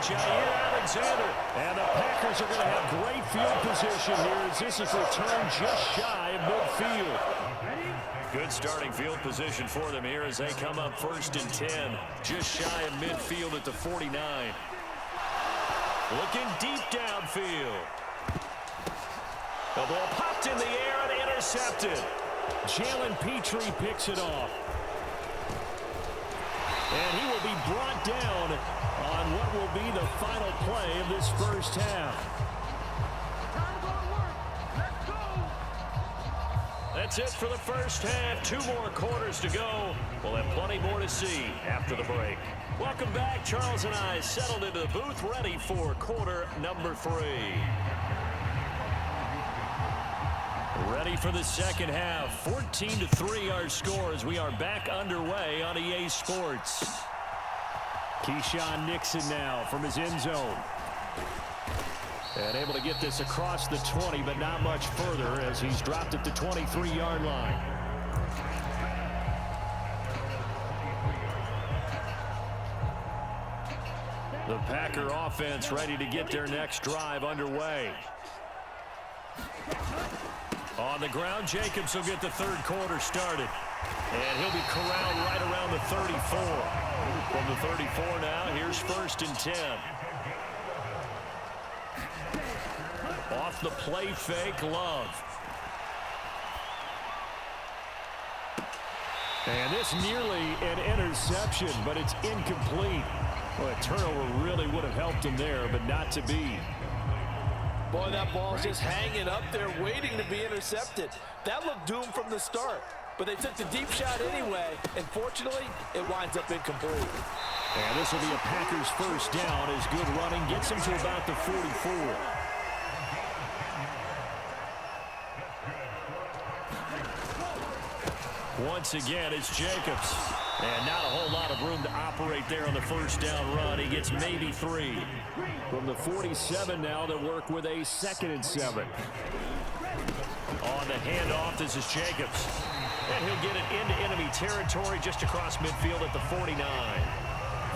Jair Alexander. And the Packers are going to have great field position here as this is returned just shy of midfield. Good starting field position for them here as they come up 1st and 10. Just shy of midfield at the 49. Looking deep downfield. The ball popped in the air and intercepted. Jalen Petrie picks it off. And he will be brought down on what will be the final play of this first half. That's it for the first half. 2 more quarters to go. We'll have plenty more to see after the break. Welcome back. Charles and I settled into the booth ready for quarter number 3. Ready for the second half. 14-3 our score as we are back underway on EA Sports. Keyshawn Nixon now from his end zone. And able to get this across the 20, but not much further as he's dropped at the 23-yard line. The Packer offense ready to get their next drive underway. On the ground, Jacobs will get the third quarter started. And he'll be corralled right around the 34. From the 34 now, here's 1st and 10. Off the play fake, Love. And this nearly an interception, but it's incomplete. Well, a turnover really would have helped him there, but not to be. Boy, that ball's just hanging up there, waiting to be intercepted. That looked doomed from the start, but they took the deep shot anyway, and fortunately, it winds up incomplete. And this will be a Packers first down as good running gets him to about the 44. Once again, it's Jacobs. And not a whole lot of room to operate there on the first down run. He gets maybe 3. From the 47 now, they'll work with a 2nd and 7. On the handoff, this is Jacobs. And he'll get it into enemy territory just across midfield at the 49.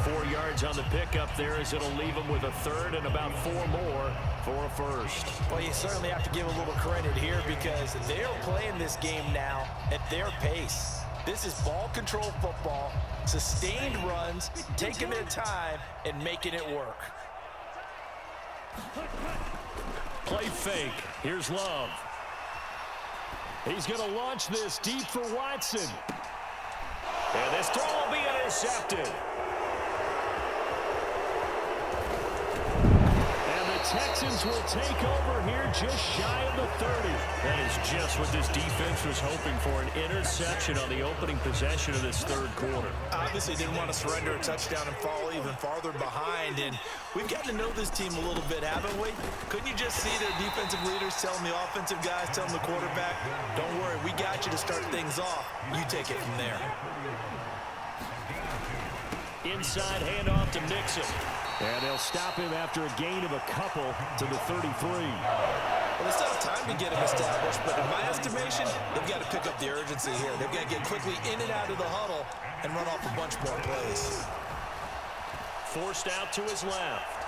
4 yards on the pickup there as it'll leave him with a 3rd and about 4 more for a 1st. Well, you certainly have to give a little credit here because they're playing this game now at their pace. This is ball control football, sustained runs, taking their time, and making it work. Play fake. Here's Love. He's going to launch this deep for Watson. And this throw will be intercepted. Texans will take over here just shy of the 30. That is just what this defense was hoping for, an interception on the opening possession of this third quarter. Obviously didn't want to surrender a touchdown and fall even farther behind, and we've gotten to know this team a little bit, haven't we? Couldn't you just see their defensive leaders telling the offensive guys, telling the quarterback, don't worry, we got you to start things off. You take it from there. Inside handoff to Nixon. And they'll stop him after a gain of a couple to the 33. Well, they still have time to get him established, but in my estimation, they've got to pick up the urgency here. They've got to get quickly in and out of the huddle and run off a bunch more plays. Forced out to his left.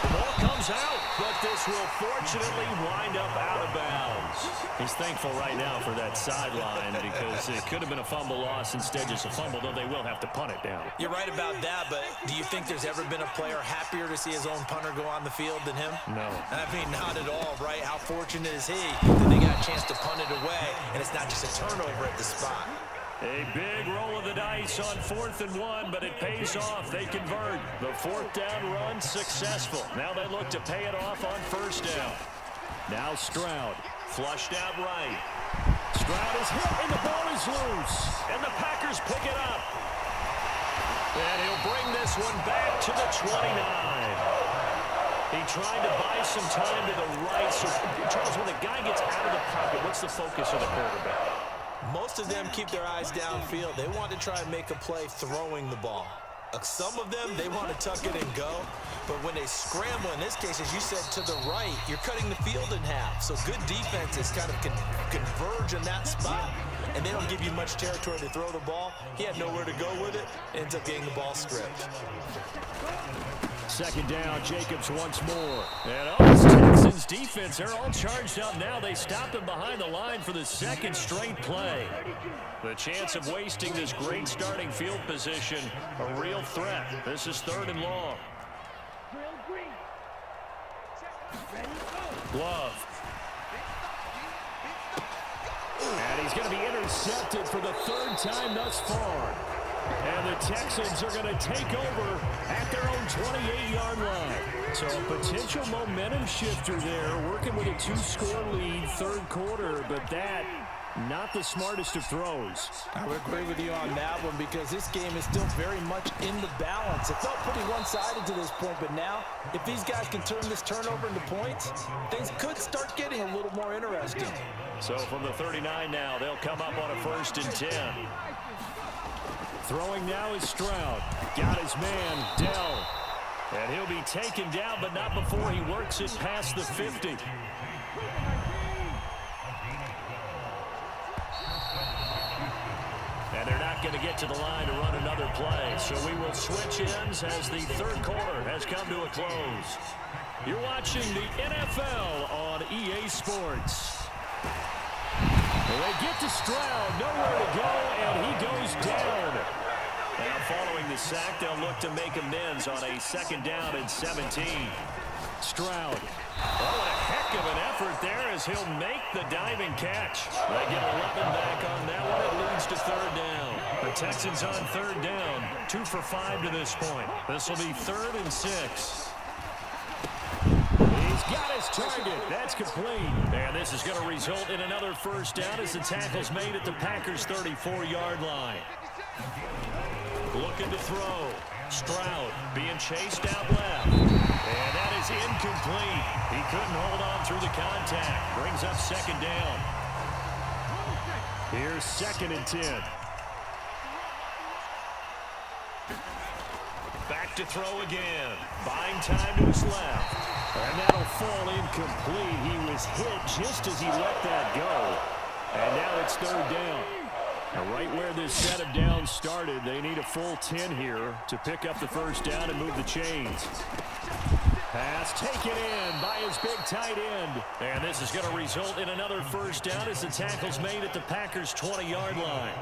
The ball comes out, but this will fortunately wind up out of bounds. He's thankful right now for that sideline because it could have been a fumble loss, instead just a fumble, though they will have to punt it down. You're right about that, but do you think there's ever been a player happier to see his own punter go on the field than him? No. I mean, not at all, right? How fortunate is he that they got a chance to punt it away, and it's not just a turnover at the spot. A big roll of the dice on 4th and 1, but it pays off. They convert. The 4th down run successful. Now they look to pay it off on 1st down. Now Stroud, flushed out right. Stroud is hit, and the ball is loose. And the Packers pick it up. And he'll bring this one back to the 29. He tried to buy some time to the right. So, Charles, when the guy gets out of the pocket, what's the focus of the quarterback? Most of them keep their eyes downfield. They want to try and make a play throwing the ball. Some of them, they want to tuck it and go. But when they scramble, in this case, as you said, to the right, you're cutting the field in half. So good defenses kind of converge in that spot, and they don't give you much territory to throw the ball. He had nowhere to go with it, ends up getting the ball stripped. second down. Jacobs once more. And this Texans defense, they're all charged up now. They stopped him behind the line for the second straight play. The chance of wasting this great starting field position, a real threat. This is 3rd and long. Love. And he's going to be intercepted for the 3rd time thus far. And the Texans are going to take over at their own 28-yard line. So a potential momentum shifter there, working with a 2-score lead, 3rd quarter, but that, not the smartest of throws. I would agree with you on that one because this game is still very much in the balance. It felt pretty one-sided to this point, but now, if these guys can turn this turnover into points, things could start getting a little more interesting. So from the 39 now, they'll come up on a 1st and 10. Throwing now is Stroud. Got his man, Dell. And he'll be taken down, but not before he works it past the 50. And they're not going to get to the line to run another play. So we will switch ends as the 3rd quarter has come to a close. You're watching the NFL on EA Sports. And they get to Stroud, nowhere to go, and he goes down. Now following the sack, they'll look to make amends on a 2nd down and 17. Stroud. Oh, what a heck of an effort there as he'll make the diving catch. They get 11 back on that one. It leads to 3rd down. The Texans on 3rd down. 2 for 5 to this point. This will be 3rd and 6. He's got his target. That's complete. And this is going to result in another 1st down as the tackle's made at the Packers' 34-yard line. Looking to throw. Stroud being chased out left. And that is incomplete. He couldn't hold on through the contact. Brings up 2nd down. Here's 2nd and 10. Back to throw again. Buying time to his left. And that'll fall incomplete. He was hit just as he let that go. And now it's 3rd down. Now right where this set of downs started, they need a full 10 here to pick up the 1st down and move the chains. Pass taken in by his big tight end. And this is going to result in another 1st down as the tackle's made at the Packers' 20-yard line.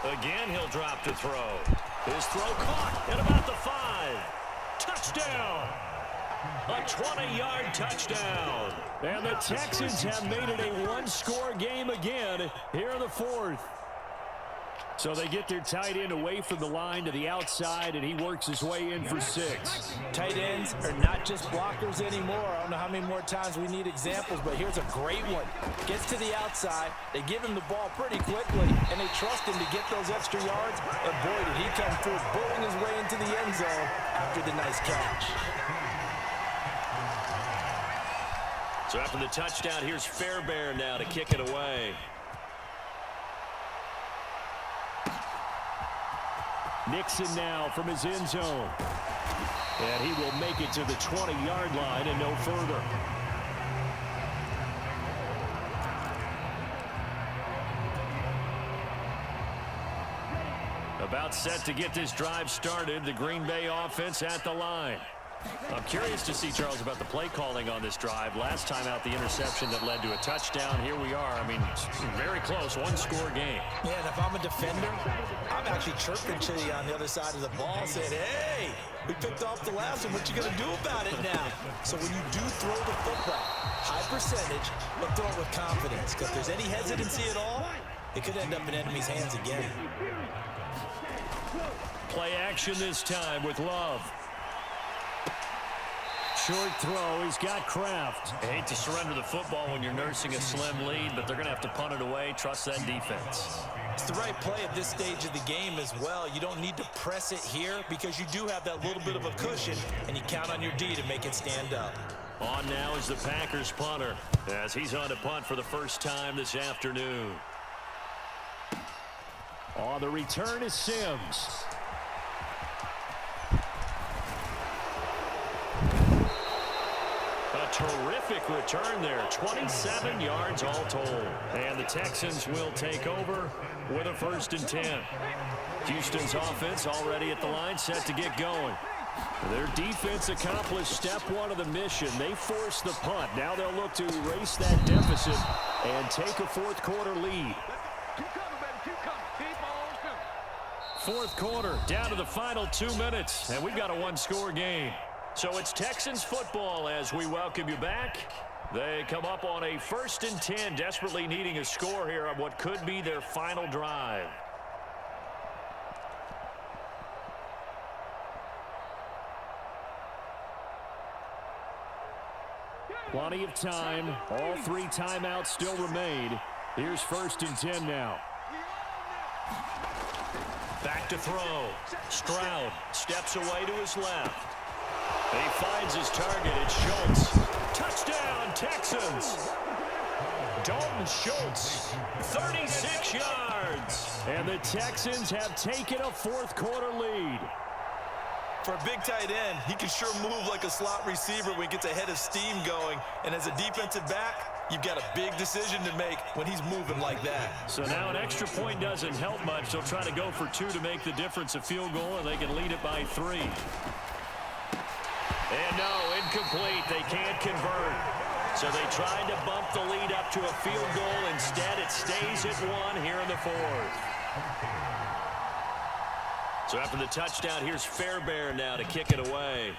Again, he'll drop to throw. His throw caught at about the 5. Touchdown! A 20-yard touchdown. And the Texans have made it a 1-score game again here in the 4th. So they get their tight end away from the line to the outside, and he works his way in for 6. Tight ends are not just blockers anymore. I don't know how many more times we need examples, but here's a great one. Gets to the outside, they give him the ball pretty quickly, and they trust him to get those extra yards. And boy, did he come through, bulling his way into the end zone after the nice catch. So after the touchdown, here's Fairbairn now to kick it away. Nixon now from his end zone. And he will make it to the 20-yard line and no further. About set to get this drive started. The Green Bay offense at the line. I'm curious to see, Charles, about the play calling on this drive. Last time out, the interception that led to a touchdown. Here we are. I mean, very close, 1-score game. Yeah, and if I'm a defender, I'm actually chirping to you on the other side of the ball, saying, hey, we picked off the last one. What you going to do about it now? So when you do throw the football, high percentage, but throw it with confidence. Because if there's any hesitancy at all, it could end up in enemy's hands again. Play action this time with Love. Short throw. He's got Kraft. I hate to surrender the football when you're nursing a slim lead, but they're going to have to punt it away. Trust that defense. It's the right play at this stage of the game as well. You don't need to press it here because you do have that little bit of a cushion, and you count on your D to make it stand up. On now is the Packers punter as he's on to punt for the first time this afternoon. On the return is Sims. A Terrific return there. 27 yards all told. And the Texans will take over with a 1st and 10. Houston's offense already at the line, set to get going. Their defense accomplished step 1 of the mission. They forced the punt. Now they'll look to erase that deficit and take a 4th quarter lead. Fourth quarter, down to the final 2 minutes, and we've got a 1-score game. So it's Texans football as we welcome you back. They come up on a 1st and 10, desperately needing a score here on what could be their final drive. Plenty of time. All 3 timeouts still remain. Here's 1st and 10 now. Back to throw. Stroud steps away to his left. He finds his target. It's Schultz. Touchdown, Texans. Dalton Schultz, 36 yards. And the Texans have taken a 4th quarter lead. For a big tight end, he can sure move like a slot receiver when he gets a head of steam going. And as a defensive back, you've got a big decision to make when he's moving like that. So now an extra point doesn't help much. They'll try to go for 2 to make the difference a field goal, and they can lead it by 3. And no, incomplete. They can't convert. So they tried to bump the lead up to a field goal. Instead, it stays at 1 here in the 4th. So after the touchdown, here's Fairbairn now to kick it away.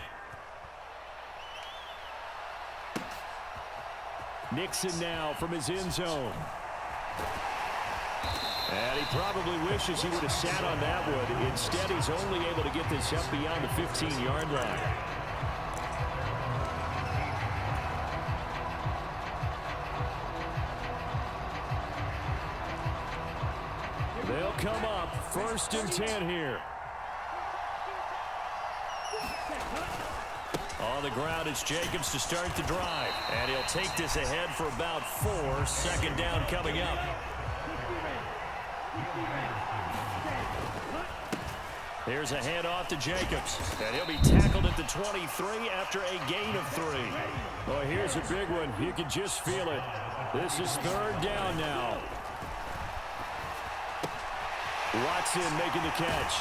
Nixon now from his end zone. And he probably wishes he would have sat on that one. Instead, he's only able to get this up beyond the 15-yard line. They'll come up 1st and 10 here. On the ground, it's Jacobs to start the drive. And he'll take this ahead for about 4. 2nd down coming up. Here's a handoff to Jacobs. And he'll be tackled at the 23 after a gain of 3. Well, here's a big one. You can just feel it. This is 3rd down now. Watson making the catch.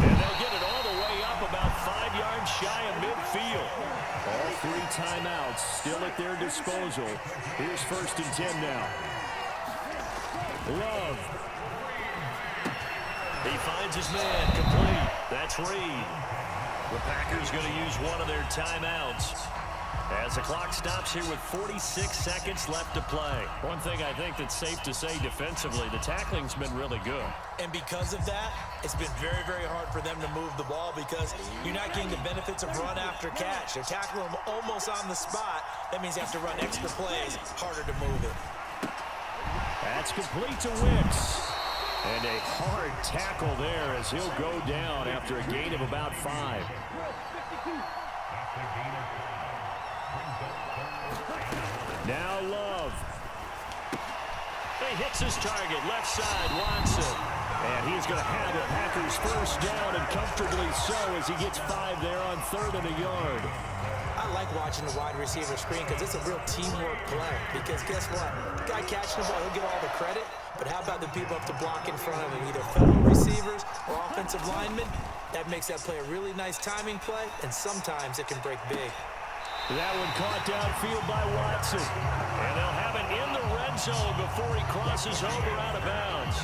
And they'll get it all the way up about 5 yards shy of midfield. All 3 timeouts still at their disposal. Here's 1st and 10 now. Love. He finds his man complete. That's Reed. The Packers going to use one of their timeouts as the clock stops here with 46 seconds left to play. One thing I think that's safe to say defensively, the tackling's been really good. And because of that, it's been very, very hard for them to move the ball because you're not getting the benefits of run after catch. They're tackling them almost on the spot. That means you have to run extra plays, harder to move it. That's complete to Wicks. And a hard tackle there as he'll go down after a gain of about 5. Now Love. He hits his target, left side, Watson. And he's going to have the Packers 1st down, and comfortably so as he gets 5 there on 3rd and a yard. I like watching the wide receiver screen because it's a real teamwork play. Because guess what? The guy catching the ball, he'll get all the credit. But how about the people up to block in front of him, either fellow receivers or offensive linemen? That makes that play a really nice timing play, and sometimes it can break big. That one caught downfield by Watson. And they'll have it in the red zone before he crosses over out of bounds.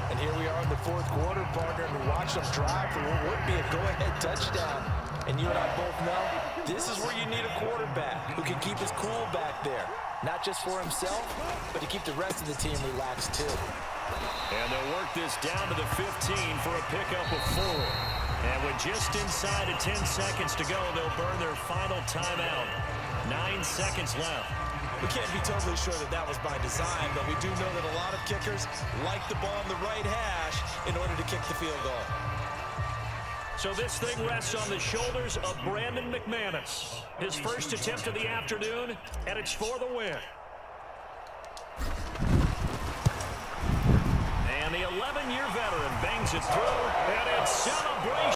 And here we are in the 4th quarter, partner, and watch them drive for what would be a go-ahead touchdown. And you and I both know this is where you need a quarterback who can keep his cool back there. Not just for himself, but to keep the rest of the team relaxed too. And they'll work this down to the 15 for a pickup of 4. And with just inside of 10 seconds to go, they'll burn their final timeout. 9 seconds left. We can't be totally sure that that was by design, but we do know that a lot of kickers like the ball in the right hash in order to kick the field goal. So this thing rests on the shoulders of Brandon McManus. His first attempt of the afternoon, and it's for the win. And the 11-year veteran bangs it through, and it's celebration.